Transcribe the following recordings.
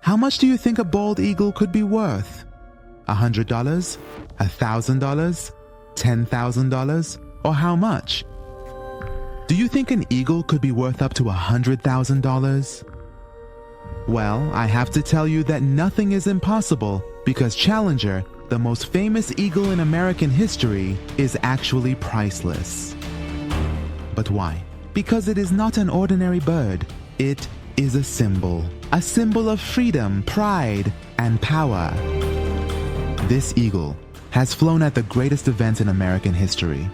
How much do you think a bald eagle could be worth? $100? $1,000? $10,000? Or how much? Do you think an eagle could be worth up to $100,000? Well, I have to tell you that nothing is impossible because Challenger, the most famous eagle in American history, is actually priceless. But why? Because it is not an ordinary bird. It is a symbol of freedom, pride, and power. This eagle has flown at the greatest events in American history.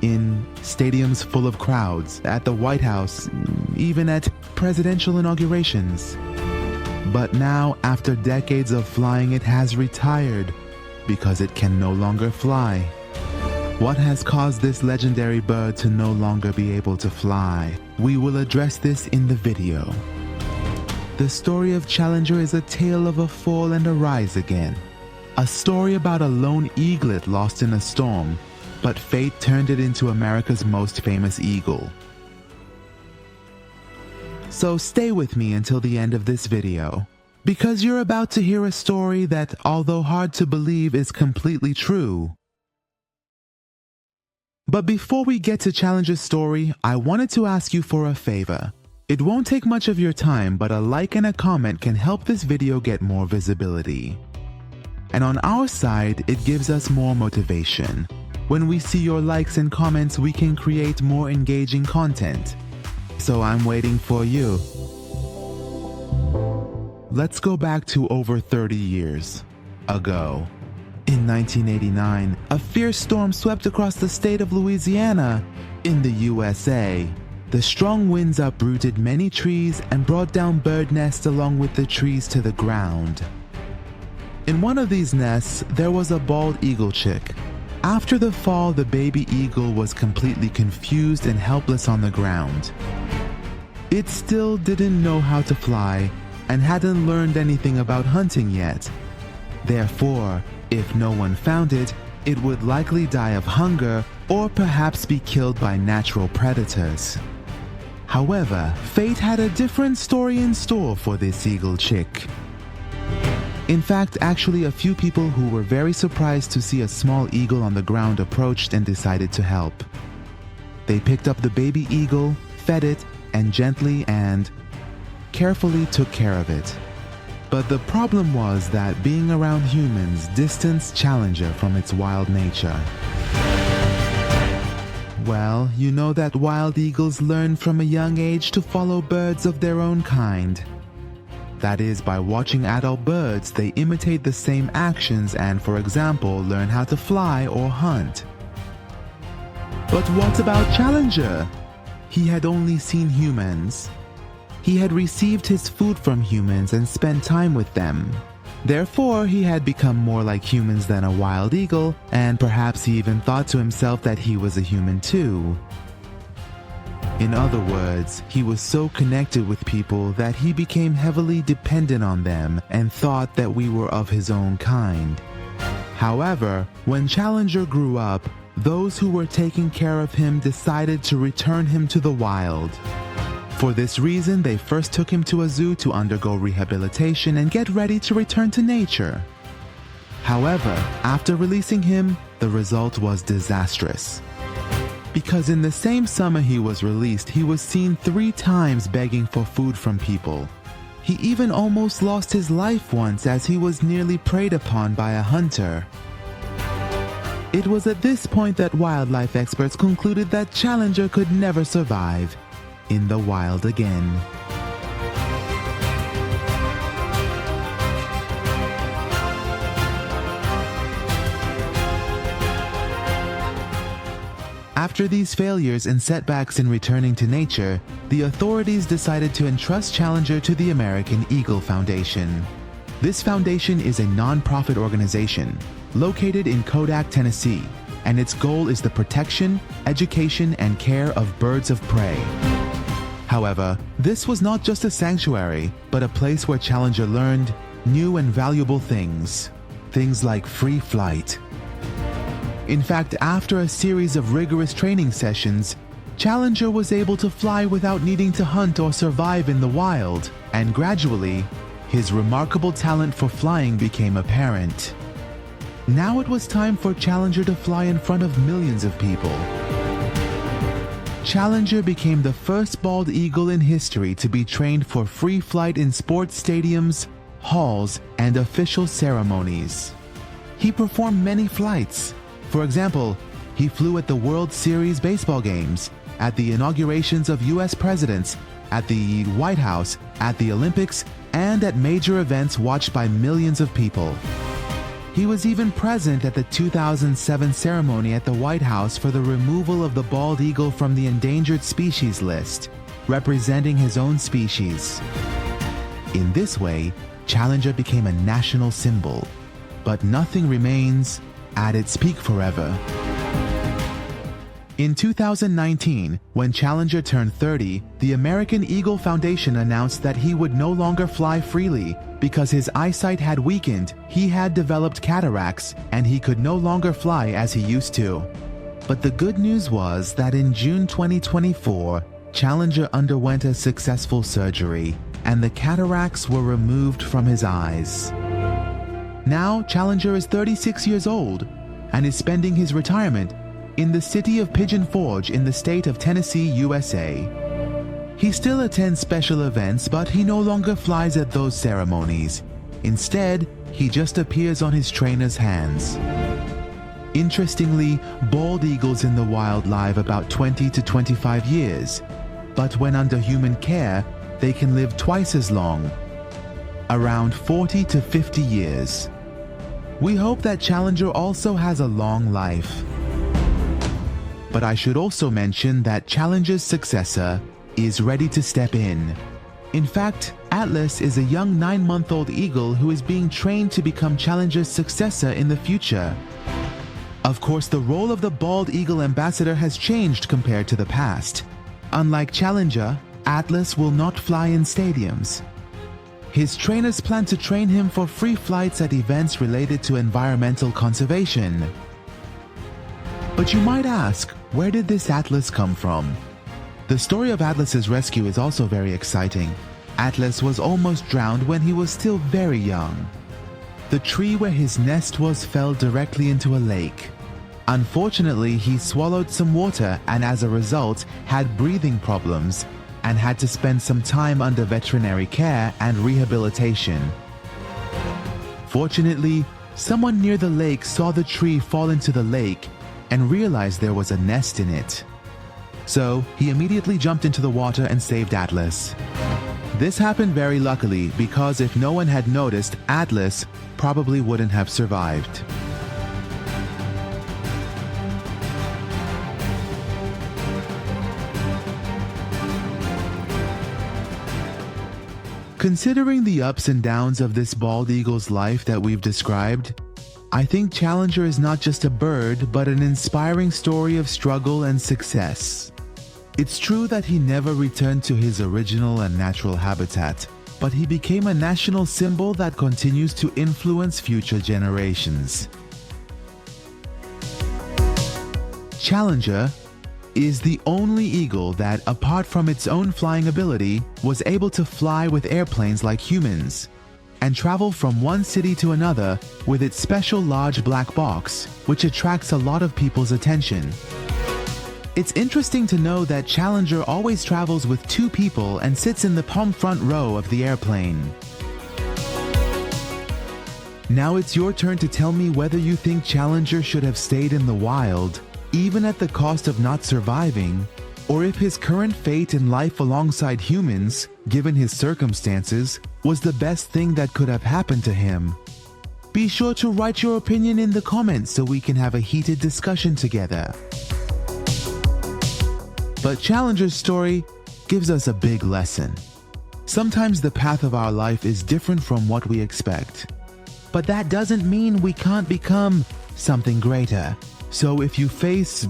In stadiums full of crowds, at the White House, even at presidential inaugurations. But now, after decades of flying, it has retired because it can no longer fly. What has caused this legendary bird to no longer be able to fly? We will address this in the video. The story of Challenger is a tale of a fall and a rise again. A story about a lone eaglet lost in a storm, but fate turned it into America's most famous eagle. So stay with me until the end of this video, because you're about to hear a story that, although hard to believe, is completely true. But before we get to Challenger's story, I wanted to ask you for a favor. It won't take much of your time, but a like and a comment can help this video get more visibility. And on our side, it gives us more motivation. When we see your likes and comments, we can create more engaging content. So I'm waiting for you. Let's go back to over 30 years ago. In 1989, a fierce storm swept across the state of Louisiana in the USA. The strong winds uprooted many trees and brought down bird nests along with the trees to the ground. In one of these nests, there was a bald eagle chick. After the fall, the baby eagle was completely confused and helpless on the ground. It still didn't know how to fly and hadn't learned anything about hunting yet. Therefore, if no one found it, it would likely die of hunger or perhaps be killed by natural predators. However, fate had a different story in store for this eagle chick. In fact, actually a few people who were very surprised to see a small eagle on the ground approached and decided to help. They picked up the baby eagle, fed it, and gently and carefully took care of it. But the problem was that being around humans distanced Challenger from its wild nature. Well, you know that wild eagles learn from a young age to follow birds of their own kind. That is, by watching adult birds, they imitate the same actions and, for example, learn how to fly or hunt. But what about Challenger? He had only seen humans. He had received his food from humans and spent time with them. Therefore, he had become more like humans than a wild eagle, and perhaps he even thought to himself that he was a human too. In other words, he was so connected with people that he became heavily dependent on them and thought that we were of his own kind. However, when Challenger grew up, those who were taking care of him decided to return him to the wild. For this reason, they first took him to a zoo to undergo rehabilitation and get ready to return to nature. However, after releasing him, the result was disastrous. Because in the same summer he was released, he was seen 3 times begging for food from people. He even almost lost his life once as he was nearly preyed upon by a hunter. It was at this point that wildlife experts concluded that Challenger could never survive in the wild again. After these failures and setbacks in returning to nature, the authorities decided to entrust Challenger to the American Eagle Foundation. This foundation is a non-profit organization located in Kodak, Tennessee, and its goal is the protection, education, and care of birds of prey. However, this was not just a sanctuary, but a place where Challenger learned new and valuable things. Things like free flight. In fact, after a series of rigorous training sessions, Challenger was able to fly without needing to hunt or survive in the wild, and gradually, his remarkable talent for flying became apparent. Now it was time for Challenger to fly in front of millions of people. Challenger became the first bald eagle in history to be trained for free flight in sports stadiums, halls, and official ceremonies. He performed many flights. For example, he flew at the World Series baseball games, at the inaugurations of U.S. presidents, at the White House, at the Olympics, and at major events watched by millions of people. He was even present at the 2007 ceremony at the White House for the removal of the bald eagle from the endangered species list, representing his own species. In this way, Challenger became a national symbol, but nothing remains at its peak forever. In 2019, when Challenger turned 30, the American Eagle Foundation announced that he would no longer fly freely because his eyesight had weakened, he had developed cataracts, and he could no longer fly as he used to. But the good news was that in June 2024, Challenger underwent a successful surgery, and the cataracts were removed from his eyes. Now, Challenger is 36 years old and is spending his retirement in the city of Pigeon Forge in the state of Tennessee, USA. He still attends special events, but he no longer flies at those ceremonies. Instead, he just appears on his trainer's hands. Interestingly, bald eagles in the wild live about 20 to 25 years, but when under human care, they can live twice as long, around 40 to 50 years. We hope that Challenger also has a long life. But I should also mention that Challenger's successor is ready to step in. In fact, Atlas is a young 9-month-old eagle who is being trained to become Challenger's successor in the future. Of course, the role of the bald eagle ambassador has changed compared to the past. Unlike Challenger, Atlas will not fly in stadiums. His trainers plan to train him for free flights at events related to environmental conservation. But you might ask, where did this Atlas come from? The story of Atlas's rescue is also very exciting. Atlas was almost drowned when he was still very young. The tree where his nest was fell directly into a lake. Unfortunately, he swallowed some water and as a result had breathing problems and had to spend some time under veterinary care and rehabilitation. Fortunately, someone near the lake saw the tree fall into the lake and realized there was a nest in it. So he immediately jumped into the water and saved Atlas. This happened very luckily because if no one had noticed, Atlas probably wouldn't have survived. Considering the ups and downs of this bald eagle's life that we've described, I think Challenger is not just a bird, but an inspiring story of struggle and success. It's true that he never returned to his original and natural habitat, but he became a national symbol that continues to influence future generations. Challenger is the only eagle that, apart from its own flying ability, was able to fly with airplanes like humans and travel from one city to another with its special large black box, which attracts a lot of people's attention. It's interesting to know that Challenger always travels with 2 people and sits in the palm front row of the airplane. Now it's your turn to tell me whether you think Challenger should have stayed in the wild, even at the cost of not surviving, or if his current fate in life alongside humans, given his circumstances, was the best thing that could have happened to him. Be sure to write your opinion in the comments so we can have a heated discussion together. But Challenger's story gives us a big lesson. Sometimes the path of our life is different from what we expect. But that doesn't mean we can't become something greater. So if you face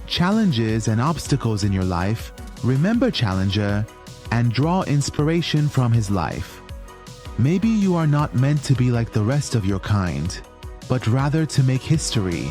challenges and obstacles in your life, remember Challenger and draw inspiration from his life. Maybe you are not meant to be like the rest of your kind, but rather to make history.